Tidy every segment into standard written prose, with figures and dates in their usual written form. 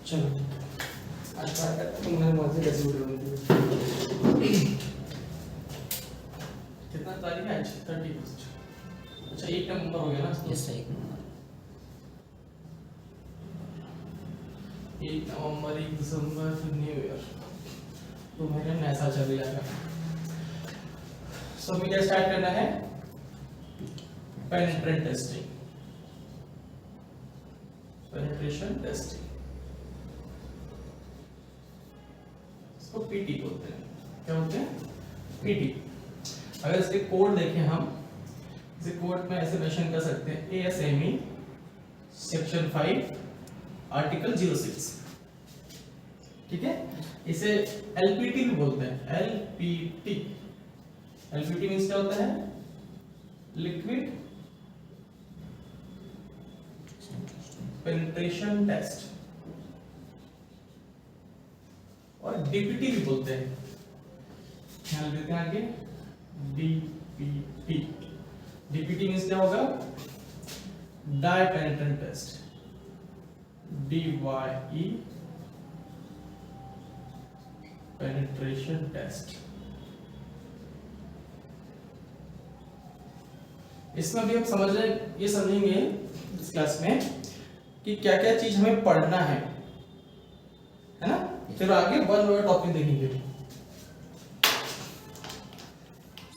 चलो आज ट्राई करते हैं मैंने मौत से कैसे वीडियो बनी थी। कितना तारीख है आज 31। अच्छा 1 नंबर हो गया ना। यस 1 नंबर 1 नवंबर 1 दिसंबर फिर न्यू ईयर, तो महीने नया साल चल जाएगा। सो मुझे स्टार्ट करना है पेनिट्रेंट टेस्टिंग, पेनिट्रेशन टेस्टिंग, इसको पीटी बोलते हैं। क्या बोलते हैं? पीटी। अगर इसके कोड देखें हम, इसे कोड में ऐसे मेंशन कर सकते हैं ASME सेक्शन 5 आर्टिकल 06, ठीक है। इसे LPT भी बोलते हैं, LPT। LPT मींस क्या होता है? लिक्विड पेनिट्रेशन टेस्ट, और DPT भी बोलते हैं। ध्यान देते हैं आगे DPT। DPT मींस क्या होगा? Dye penetrant test, DYE penetration test. इसमें भी हम ये समझेंगे इस क्लास में कि क्या क्या चीज हमें पढ़ना है ना। फिर आगे वन बाय टॉपिक देखेंगे।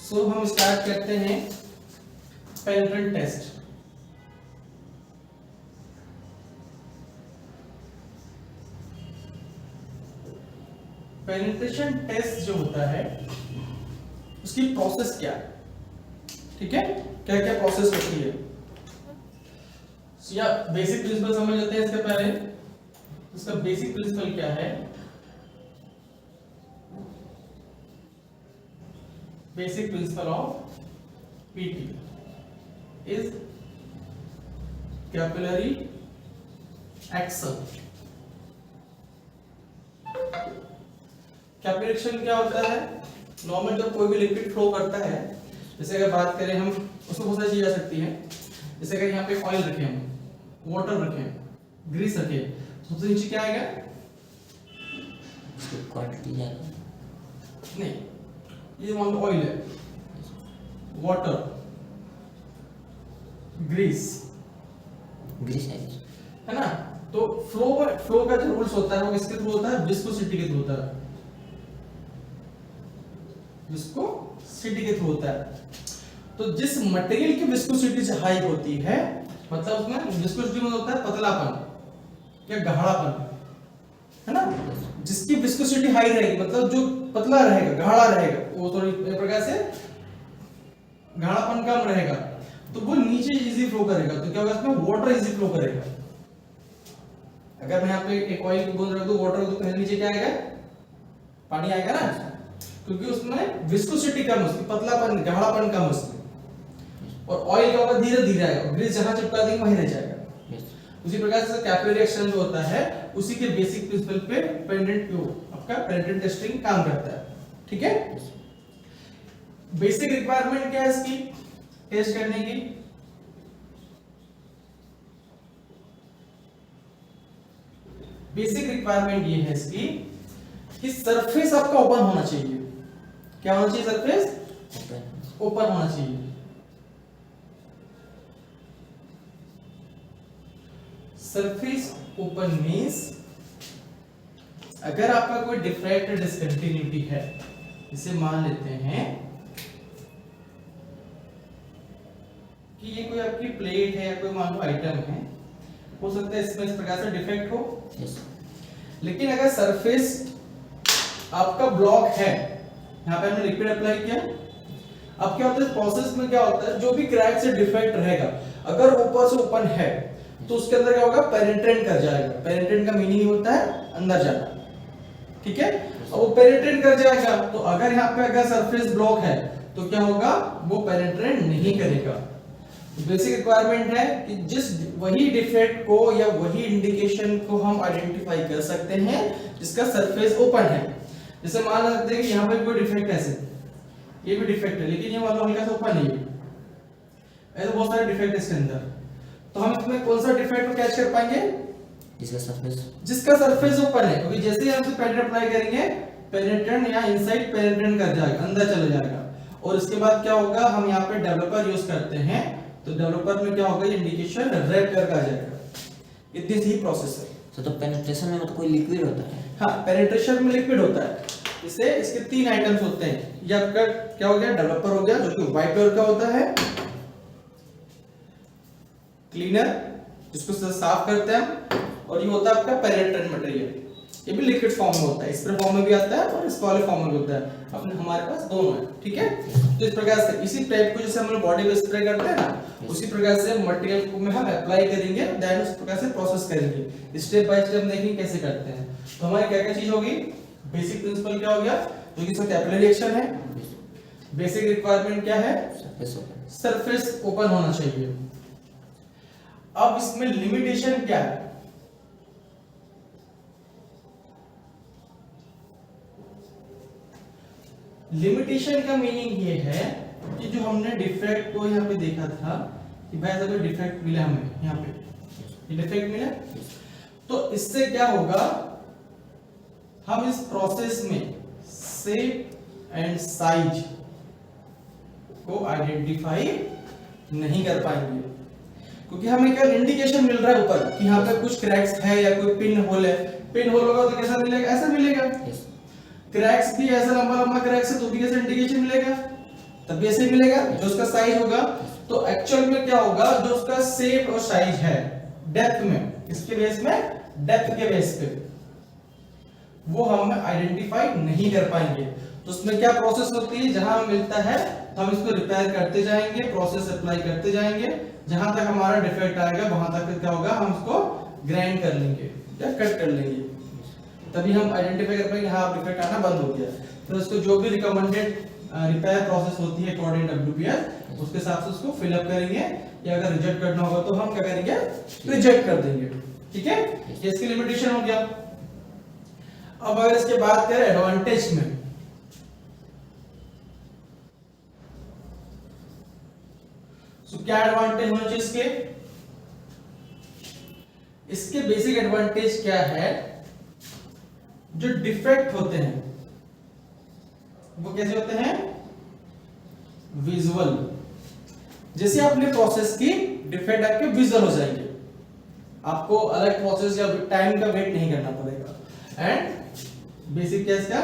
सो हम स्टार्ट करते हैं पेनिट्रेंट टेस्ट। पेनिट्रेशन टेस्ट जो होता है उसकी प्रोसेस क्या है, ठीक है, क्या क्या प्रोसेस होती है, या बेसिक प्रिंसिपल समझ लेते हैं इसके पहले। इसका बेसिक प्रिंसिपल क्या है? Basic principle of PT is capillary action. Capillary action क्या होता है? नॉर्मल जब कोई भी लिक्विड फ्लो करता है, जैसे अगर बात करें हम, उसमें बहुत सारी चीजें आ सकती हैं। जैसे अगर यहाँ पे ऑयल रखे हम, वाटर रखे, ग्रीस रखे, तो सबसे नीचे क्या आएगा? इसकी क्वांटिटी जाएगा नहीं, ये मान लो ऑयल है, वाटर, ग्रीस है ना। तो फ्लो का जो रूल्स होता है वो किसके थ्रू होता है? विस्कोसिटी के थ्रू होता है, विस्कोसिटी के थ्रू होता है। तो जिस मटेरियल की विस्कोसिटी हाई होती है, मतलब उसमें विस्कोसिटी में होता है पतलापन या गाढ़ापन, है ना। जिसकी विस्कोसिटी हाई रहेगी, मतलब जो पतला रहेगा, गाढ़ा रहेगा, वो थोड़ी प्रकार से गाढ़ापन कम रहेगा, तो वो नीचे इजी फ्लो करेगा। तो क्या होगा? इसमें वाटर इजी फ्लो करेगा। अगर मैं यहाँ पे एक ऑयल की बूंद रख दूं वाटर, तो पहले नीचे क्या आएगा? पानी आएगा ना, क्योंकि उसमें विस्कोसिटी कम है, उसकी पतलापन, गाढ़ापन कम है उसमें। और ऑयल क्या होगा? धीरे धीरे आएगा, ग्रीस जहां चिपका देंगे वहीं रह जाएगा। उसी प्रकार से कैपिलरी एक्शन जो होता है, उसी के बेसिक प्रिंसिपल पे आपका पेनिट्रेंट टेस्टिंग काम करता है, ठीक है। बेसिक रिक्वायरमेंट क्या है इसकी टेस्ट करने की? बेसिक रिक्वायरमेंट ये है इसकी कि सरफेस आपका ओपन होना चाहिए। क्या होना चाहिए? सरफेस ओपन होना चाहिए। सरफेस ओपन मींस अगर आपका कोई डिफेक्ट डिसकंटिन्यूटी है, इसे मान लेते हैं कि ये कोई आपकी प्लेट है या कोई मान लो आइटम है, हो सकता है इसमें इस प्रकार से डिफेक्ट हो। लेकिन अगर सरफेस आपका ब्लॉक है, यहाँ पे हमने लिक्विड अप्लाई किया, अब क्या होता है प्रोसेस में? क्या होता है? जो भी क्रैक से डिफेक्ट रहेगा, अगर ऊपर से ओपन है तो उसके अंदर क्या होगा? पेनिट्रेट कर जाएगा। पेनिट्रेट का मीनिंग होता है अंदर जाना, ठीक है। अब वो पेनिट्रेट कर जाएगा, तो अगर यहाँ पे अगर सरफेस ब्लॉक है तो क्या होगा? वो पेनिट्रेट नहीं करेगा। बेसिक रिक्वायरमेंट है कि जिस वही डिफेक्ट को या वही इंडिकेशन को हम आइडेंटिफाई कर सकते हैं जिसका सरफेस ओपन है। जैसे मान सकते हैं कि यहाँ पे कोई डिफेक्ट है, ऐसे ये भी डिफेक्ट है, लेकिन ये मान लो हल्का सा ओपन है, ऐसे बहुत सारे डिफेक्ट है इसके अंदर। तो हम इसमें कौन सा डिफेक्ट को कैच कर पाएंगे? जिसका सरफेस ओपन है, क्योंकि जैसे ही हम पेनिट्रेंट अप्लाई करेंगे पेनिट्रेंट यहाँ इनसाइड पेनिट्रेंट कर जाएगा, अंदर चला जाएगा। और इसके बाद क्या होगा, हम यहाँ पे डेवलपर यूज करते हैं, तो डेवलपर में क्या होगा, ये इंडिकेशन रेड कलर का आ जाएगा। इतनी सी प्रोसेस है। तो पेनिट्रेशन में मतलब कोई लिक्विड होता है? हाँ, पेनिट्रेशन में लिक्विड होता है। इससे इसके 3 आइटम्स होते हैं। ये आपका क्या हो गया, डेवलपर हो गया जो कि व्हाइट कलर का होता है, क्लीनर जिसको साफ करते हैं, और ये होता है आपका पेनिट्रेंट मटेरियल, ये भी लिक्विड फॉर्म में होता है, स्प्रे फॉर्म में भी आता है और सॉलिड फॉर्म में भी होता है। अपने हमारे पास दोनों है, ठीक है। तो इस प्रकार से इसी टाइप को जैसे हम लोग बॉडी पे स्प्रे करते हैं ना, उसी प्रकार से मटेरियल को में हम अप्लाई करेंगे, देन उस प्रकार से प्रोसेस करेंगे। स्टेप बाय स्टेप देखेंगे कैसे करते हैं। तो हमारी क्या क्या चीज होगी, बेसिक प्रिंसिपल क्या हो गया, जो कि इसमें कैपिलरी रिएक्शन है। बेसिक रिक्वायरमेंट क्या है, सरफेस ओपन होना चाहिए। अब इसमें लिमिटेशन क्या है, लिमिटेशन का मीनिंग ये है कि जो हमने डिफेक्ट को यहाँ पे देखा था कि भाई ऐसा कोई डिफेक्ट मिला हमें, यहाँ पे ये डिफेक्ट मिला, तो इससे क्या होगा, हम इस प्रोसेस में शेप एंड साइज को आइडेंटिफाई नहीं कर पाएंगे, क्योंकि हमें क्या इंडिकेशन मिल रहा है ऊपर कि यहाँ पे कुछ क्रैक्स है या कोई पिन होल है। पिन होल होगा तो कैसा मिलेगा, ऐसा मिलेगा। क्रैक्स भी ऐसा लंबा लंबा क्रैक्स है तो भी कैसे इंडिकेशन मिलेगा, तब भी ऐसे ही मिलेगा। जो उसका साइज होगा, तो एक्चुअल में क्या होगा, जो उसका शेप और साइज है डेप्थ में, इसके बेस में, डेप्थ के बेस पे, वो हम आइडेंटिफाई नहीं कर पाएंगे। तो उसमें क्या प्रोसेस होती है, जहां मिलता है हम इसको रिपेयर करते जाएंगे, प्रोसेस अप्लाई करते जाएंगे, जहां तक हमारा डिफेक्ट आएगा वहां तक क्या होगा, हम उसको ग्राइंड कर लेंगे या कट कर लेंगे, तभी हम आइडेंटिफाई कर पाएंगे हाँ डिफेक्ट आना बंद हो गया। फिर उसको जो भी रिकमेंडेड रिपेयर प्रोसेस होती है अकॉर्डिंग WPS, उसके हिसाब से उसको फिल अप करेंगे, या अगर रिजेक्ट करना होगा तो हम क्या करेंगे, रिजेक्ट कर देंगे, ठीक है। ये इसकी लिमिटेशन हो गया। अब अगर इसके बात करें एडवांटेज में, तो क्या एडवांटेज होना चाहिए इसके बेसिक एडवांटेज क्या है, जो डिफेक्ट होते हैं वो कैसे होते हैं, विजुअल। जैसे आपने प्रोसेस की, डिफेक्ट आपके विजुअल हो जाएंगे, आपको अलग प्रोसेस या टाइम का वेट नहीं करना पड़ेगा। एंड बेसिक क्या इसका,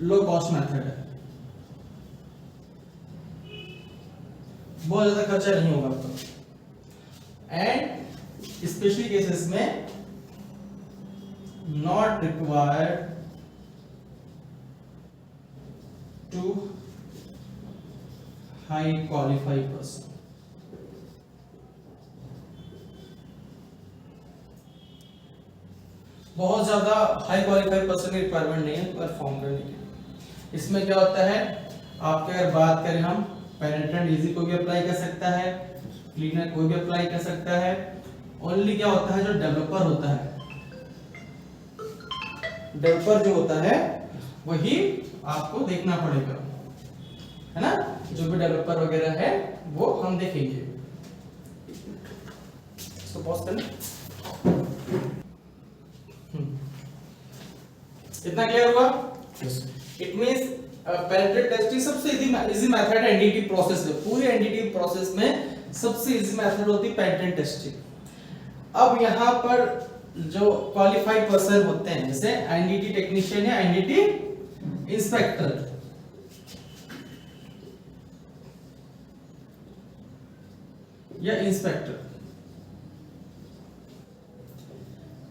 लो कॉस्ट मेथड है, बहुत ज्यादा खर्चा नहीं होगा आपका। एंड स्पेशली केसेस में not required to high qualified person। बहुत ज्यादा हाई क्वालिफाइड पर्सन की रिक्वायरमेंट नहीं है परफॉर्म करने की। इसमें क्या होता है, आपके अगर बात करें हम, पेनिट्रेंट इजी कोई भी अप्लाई कर सकता है, क्लीनर कोई भी अप्लाई कर सकता है। ओनली क्या होता है, जो डेवलपर होता है, डेवलपर जो होता है वही आपको देखना पड़ेगा, है ना। जो भी डेवलपर वगैरह है वो हम देखेंगे। इसको पॉज कर, इतना क्लियर हुआ। इट मींस पेनिट्रेंट टेस्टिंग सबसे इजी मेथड है एनडीटी प्रोसेस में। पूरी एनडीटी प्रोसेस में सबसे इजी मेथड होती है पेनिट्रेंट टेस्टिंग। अब यहाँ पर जो क्वालिफाइड पर्सन होते हैं, जैसे एनडीटी टेक्नीशियन या एनडीटी इंस्पेक्टर, या इंस्पेक्टर।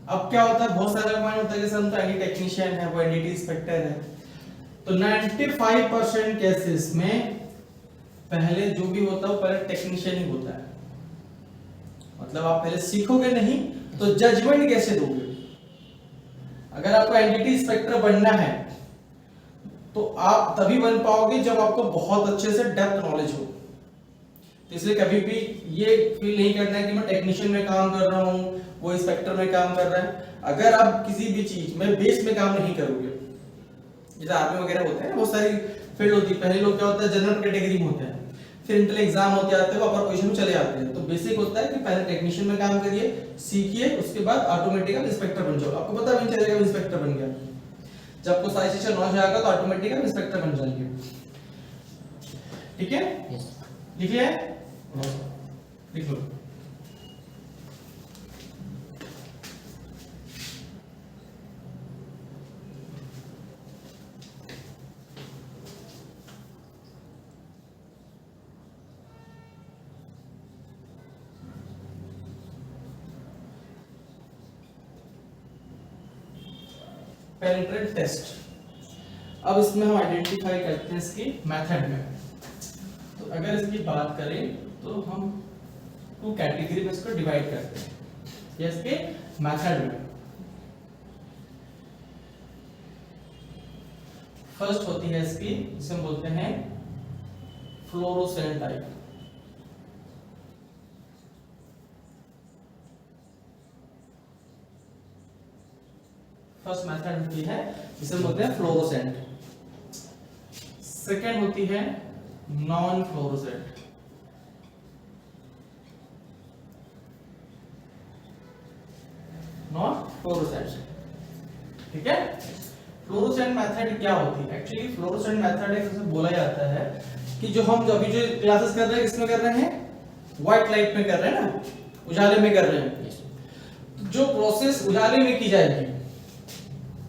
अब क्या होता है, बहुत सारे पॉइंट होता है, जैसे हम तो एनडीटी टेक्नीशियन है, वो एनडीटी इंस्पेक्टर है, तो 95% केसेस में पहले जो भी होता है वो पहले टेक्नीशियन ही होता है। मतलब आप पहले सीखोगे नहीं तो जजमेंट कैसे दोगे। अगर आपको एनडीटी इंस्पेक्टर बनना है तो आप तभी बन पाओगे जब आपको बहुत अच्छे से डेप्थ नॉलेज हो। तो इसलिए कभी भी ये फील नहीं करना है कि मैं टेक्नीशियन में काम कर रहा हूँ, वो इंस्पेक्टर में काम कर रहा है। अगर आप किसी भी चीज में बेस में काम नहीं करोगे, जैसे आर्मी वगैरह होते हैं, बहुत सारी फील्ड होती है। पहले लोग क्या होता है, जनरल कैटेगरी में होते हैं, फिर इंटर एग्जाम होते आते वो अपर पोजीशन में चले आते हैं। तो बेसिक होता है कि पहले टेक्नीशियन में काम करिए, सीखिए, उसके बाद ऑटोमेटिक आप इंस्पेक्टर बन जाओ। आपको पता भी नहीं चलेगा इंस्पेक्टर बन गया। जब आपको सारी चीजें नॉलेज आएगा तो ऑटोमेटिक आप इंस्पेक्टर बन जाएंगे। ठीक है, यस लिख लिया है? लिख लो। पेनिट्रेंट टेस्ट। अब इसमें हम आइडेंटिफाई करते हैं इसकी मेथड में। तो अगर इसकी बात करें तो हम टू कैटेगरी में इसको डिवाइड करते हैं, या इसके मेथड में। फर्स्ट होती है इसकी, जिसे हम बोलते हैं फ्लोरोसेंट टाइप। फर्स्ट मेथड होती है जिसे बोलते हैं फ्लोरोसेंट। सेकेंड होती है नॉन फ्लोरोसेंट। नॉन फ्लोरोसेंट, ठीक है। फ्लोरोसेंट मेथड क्या होती है? एक्चुअली फ्लोरोसेंट मेथड एक जैसे बोला जाता है कि जो हम अभी जो क्लासेस कर रहे हैं किसमें कर रहे हैं? व्हाइट लाइट में कर रहे हैं ना, उजाले में कर रहे हैं। तो जो प्रोसेस उजाले में की जाएगी,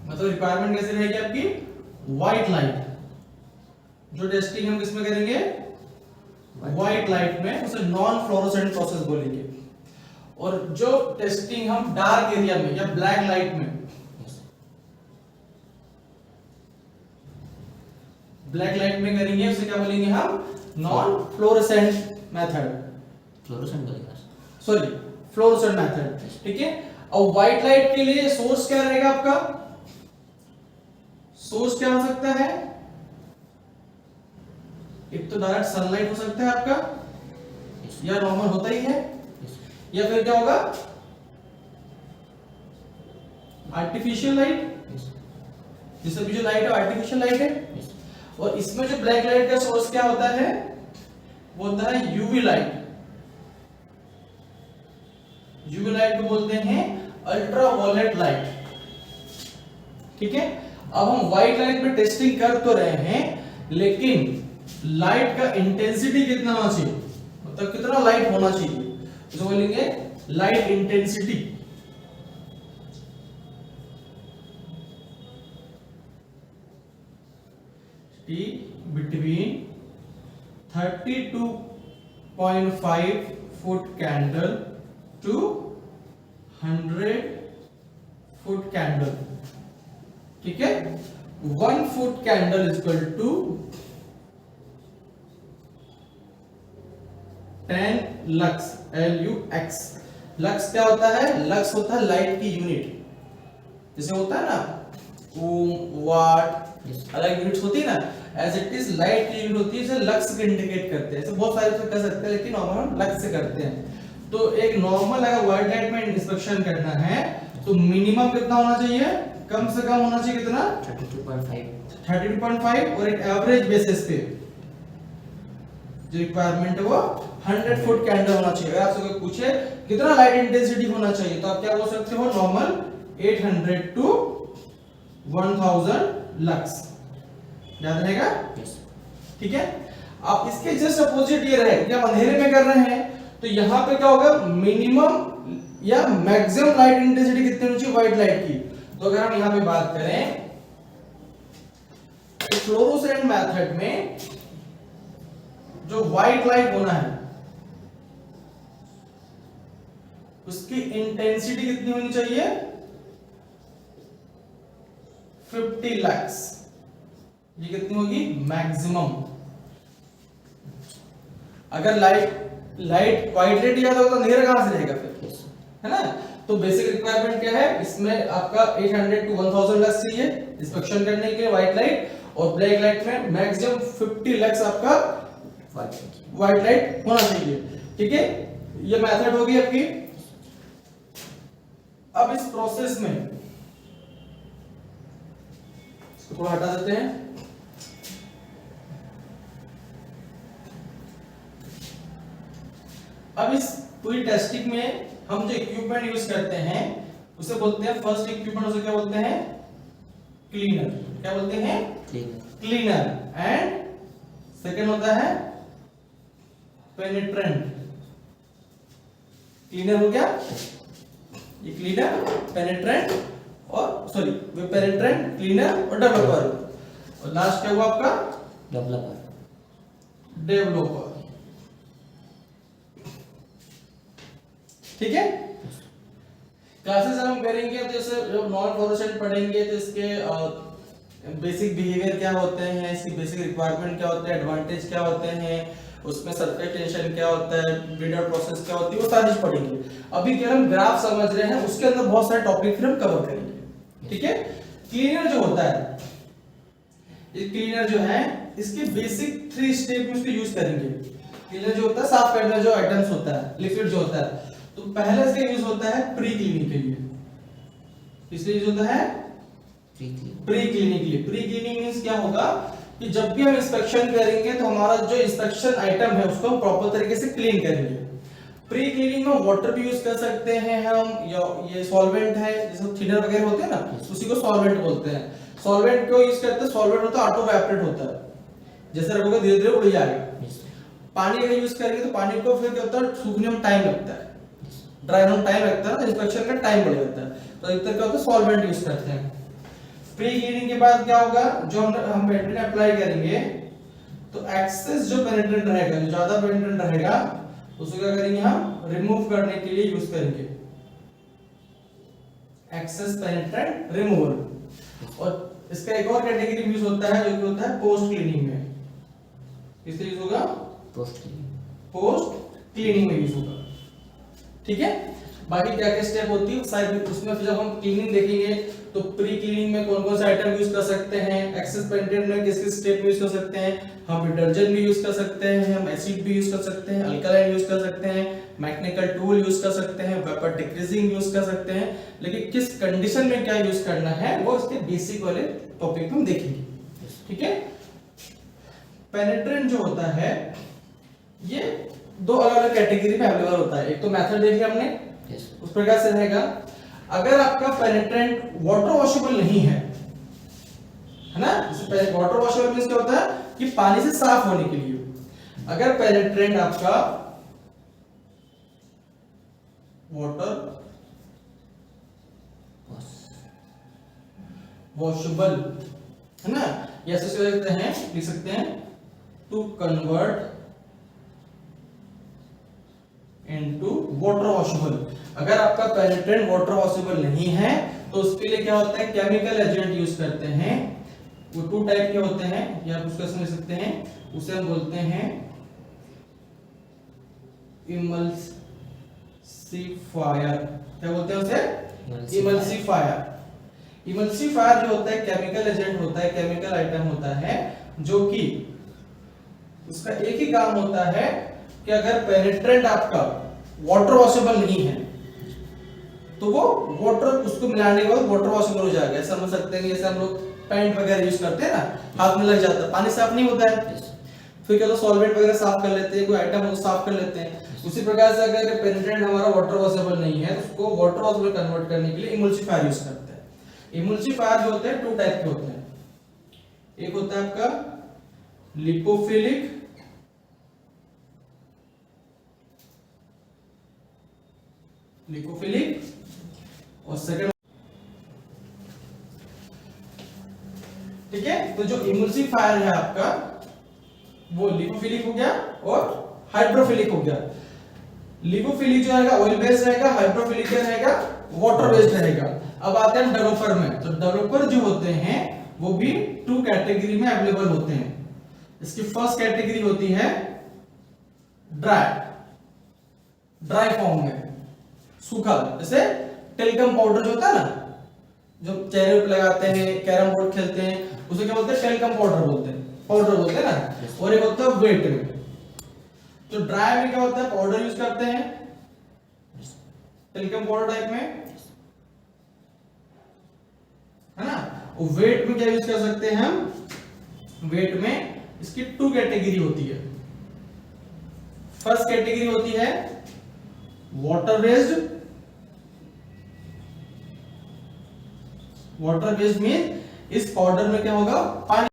मतलब रिक्वायरमेंट कैसे रहेगी आपकी? White light. जो टेस्टिंग हम किसमें करेंगे? व्हाइट लाइट में, उसे नॉन फ्लोरोसेंट प्रोसेस बोलेंगे। और जो टेस्टिंग हम डार्क एरिया में या ब्लैक लाइट में, ब्लैक लाइट में करेंगे, उसे क्या बोलेंगे हम? Non fluorescent method. फ्लोरोसेंट बोलेगा, सॉरी फ्लोरोसेंट मेथड, ठीक है। और व्हाइट लाइट के लिए सोर्स क्या रहेगा आपका? सोर्स क्या हो सकता है? एक तो डायरेक्ट सनलाइट हो सकता है आपका, या नॉर्मल होता ही है, या फिर क्या होगा? Artificial light. जिससे भी जो लाइट है आर्टिफिशियल लाइट है। और इसमें जो ब्लैक लाइट का सोर्स क्या होता है? वो होता है यूवी लाइट। यूवी लाइट को बोलते हैं अल्ट्रावायलेट लाइट, ठीक है। अब हम व्हाइट लाइट में टेस्टिंग कर तो रहे हैं, लेकिन लाइट का इंटेंसिटी कितना होना चाहिए, मतलब कितना लाइट होना चाहिए, तो बोलेंगे light intensity. T between 32.5 foot candle to 100 foot candle, ठीक है। 1 foot candle is equal to 10 lux, LUX। Lux क्या होता है? लक्स होता है लाइट की यूनिट। जैसे होता है ना ओम, वाट, अलग यूनिट्स होती है ना, एज इट इज लाइट की यूनिट होती है, इसे लक्स से इंडिकेट करते हैं। ऐसे बहुत सारे से कर सकते हैं, लेकिन नॉर्मल हम लक्स से करते हैं। तो एक नॉर्मल अगर व्हाइट लाइट में इंस्पेक्शन करना है तो मिनिमम कितना होना चाहिए? कम से कम होना चाहिए कितना? 32.5। और एक एवरेज बेसिस पे जो रिक्वायरमेंट है वो 100 फुट कैंडल होना चाहिए। अगर आपसे कोई पूछे कितना लाइट इंटेंसिटी होना चाहिए, तो आप क्या बोल सकते हो? Normal 800 to 1000 lux. याद रहेगा? ठीक है। आप इसके जस्ट अपोजिट ये रहे, जब अंधेरे में कर रहे हैं तो यहां पे क्या होगा? मिनिमम या मैक्सिमम लाइट इंटेंसिटी कितनी होनी चाहिए व्हाइट लाइट की? तो अगर हम यहां पे बात करें तो फ्लोरोसेंट मेथड में जो व्हाइट लाइट होना है उसकी इंटेंसिटी कितनी होनी चाहिए? 50 लक्स। ये कितनी होगी? मैक्सिमम। अगर लाइट व्हाइट लाइट ज्यादा होगा तो अंधेरा कहां से रहेगा फिर, है ना। तो बेसिक रिक्वायरमेंट क्या है इसमें? आपका 800 टू 1000 लक्स चाहिए इंस्पेक्शन करने के लिए व्हाइट लाइट, और ब्लैक लाइट में मैक्सिमम 50 लक्स आपका व्हाइट लाइट होना चाहिए, ठीक है। ये मेथड होगी आपकी। अब इस प्रोसेस में इसको थोड़ा हटा देते हैं। अब इस पूरी टेस्टिंग में हम जो इक्विपमेंट यूज करते हैं उसे बोलते हैं, फर्स्ट इक्विपमेंट उसे क्या बोलते हैं, क्लीनर। क्या बोलते हैं, क्लीनर। एंड सेकंड होता है पेनिट्रेंट। क्लीनर हो गया, ये क्लीनर, पेनिट्रेंट और सॉरी पेनिट्रेंट, क्लीनर और डेवलपर। और लास्ट क्या हुआ आपका, डेवलपर। ठीक है। क्लासेस हम करेंगे तो जैसे जब नॉन फ्लोरोसेंट पढ़ेंगे तो इसके बेसिक बिहेवियर क्या होते हैं, इसकी बेसिक रिक्वायरमेंट क्या होते हैं, एडवांटेज क्या होते हैं, उसमें सरफेस टेंशन क्या होता है, ब्रीडर प्रोसेस क्या होती है, वो सारी चीज पढ़ेंगे। अभी केवल हम ग्राफ समझ रहे हैं, उसके अंदर बहुत सारे टॉपिक फिर हम कवर करेंगे। ठीक है। क्लीनर जो होता है, ये क्लीनर जो है इसके बेसिक 3 स्टेप में उसको यूज करेंगे। क्लीनर जो होता है साफ करने जो आइटम्स होता है, लिक्विड जो होता है, तो पहले इसका यूज होता है प्री क्लीनिंग के लिए। इसलिए यूज होता है प्री क्लीनिंग के लिए। प्री क्लीनिंग मींस क्या होगा कि जब भी हम इंस्पेक्शन करेंगे तो हमारा जो इंस्पेक्शन आइटम है उसको हम प्रॉपर तरीके से क्लीन करेंगे। प्री क्लीनिंग में वाटर भी यूज कर सकते हैं हम, या ये सॉल्वेंट है जैसे थिनर वगैरह होते हैं ना, उसी को सॉल्वेंट बोलते हैं। सॉल्वेंट क्यों यूज करते हैं, सॉल्वेंट होता है ऑटो इवेपोरेट होता है, जैसे रखोगे धीरे धीरे उड़ जाएगा। पानी अगर यूज करेंगे तो पानी को फिर क्या होता है, सूखने में टाइम लगता है, ड्राई होने में टाइम लगता है, तो इंस्पेक्शन का टाइम बढ़ जाता है। तो इधर क्या होता है, सॉल्वेंट यूज करते हैं। प्री क्लीनिंग के बाद क्या होगा, जो हम पेनिट्रेंट अप्लाई करेंगे तो एक्सेस जो पेनिट्रेंट रहेगा, जो ज्यादा पेनिट्रेंट रहेगा उसको क्या करेंगे, हम रिमूव करने के लिए यूज करेंगे एक्सेस पेनिट्रेंट रिमूवल। और इसका एक और कैटेगरी यूज होता है जो कि होता है पोस्ट क्लीनिंग में। किससे यूज होगा, पोस्ट क्लीनिंग में यूज होगा। ठीक है। बाकी क्या क्या स्टेप होती है शायद उसमें जब हम क्लीनिंग देखेंगे तो प्री क्लीनिंग में कौन कौन से आइटम यूज कर सकते हैं, एक्सेस पेनिट्रेंट में किस किस स्टेप में यूज कर सकते हैं, हम डिटर्जेंट भी यूज कर सकते हैं, हम एसिड भी यूज कर सकते हैं, अल्कलाइन यूज कर सकते हैं, मैकेनिकल टूल यूज कर सकते हैं, वेपर डिक्रीजिंग यूज कर सकते हैं। लेकिन किस कंडीशन में क्या यूज करना है वो इसके बेसिक वाले टॉपिक हम देखेंगे। ठीक है। पेनिट्रेंट जो होता है ये 2 अलग अलग कैटेगरी में अवेलेबल होता है। एक तो मेथड देख लिया हमने, उस प्रकार से रहेगा। अगर आपका पेनिट्रेंट वाटर वॉशेबल नहीं है ना, जैसे वाटर वॉशेबल मींस क्या होता है कि पानी से साफ होने के लिए। अगर पेनिट्रेंट आपका वाटर वॉशेबल है ना, या ऐसे लिख सकते हैं to convert into water washable. अगर आपका पेनिट्रेंट वाटर वॉशेबल नहीं है तो उसके लिए क्या होता है, केमिकल एजेंट यूज करते हैं। वो 2 टाइप के होते हैं, या आप उसको समझ सकते हैं, उसे हम बोलते हैं इमल्सिफायर। क्या बोलते हैं उसे, इमल्सिफायर। इमल्सिफायर जो होता है केमिकल एजेंट होता है, केमिकल आइटम होता है जो कि उसका एक ही काम होता है कि अगर पेनिट्रेंट आपका वाटर वॉशेबल नहीं है तो वो वाटर उसको मिलाने के बाद वाटर वॉशेबल हो जाएगा। ऐसा समझ सकते हैं, जैसे हम लोग पेंट वगैरह यूज करते हैं ना, हाथ में लग जाता है, पानी साफ नहीं होता है, फिर क्या तो सॉल्वेंट वगैरह साफ कर लेते हैं, कोई आइटम को साफ कर लेते हैं। उसी प्रकार से अगर पेनिट्रेंट हमारा वाटर वॉशेबल नहीं है तो उसको वाटर वॉशेबल कन्वर्ट करने के लिए इमल्सिफायर यूज करते हैं। इमल्सिफायर जो होते हैं 2 टाइप के होते हैं। एक होता है आपका लिपोफिलिक, और सेकंड, ठीक है। तो जो इमल्सिफायर है आपका वो लिपोफिलिक हो गया और हाइड्रोफिलिक हो गया। लिपोफिलिक जो रहेगा ऑयल बेस्ड रहेगा, हाइड्रोफिलिक रहेगा वाटर बेस्ड रहेगा। अब आते हैं डेवलपर में। तो डेवलपर जो होते हैं वो भी 2 कैटेगरी में अवेलेबल होते हैं। इसकी फर्स्ट कैटेगरी होती है ड्राई फॉर्म में, सूखा, जैसे टेल्कम पाउडर जो होता है ना, जो चेहरे पे लगाते हैं, कैरम बोर्ड खेलते हैं, उसे क्या बोलते हैं, टेल्कम पाउडर बोलते हैं ना। और एक होता है वेट में। तो ड्राई में क्या होता है, पाउडर यूज करते हैं टेल्कम पाउडर टाइप में, है ना। और वेट में क्या यूज कर सकते हैं हम, वेट में इसकी 2 कैटेगरी होती है। फर्स्ट कैटेगरी होती है वाटर बेस्ड मीन इस पाउडर में क्या होगा, पानी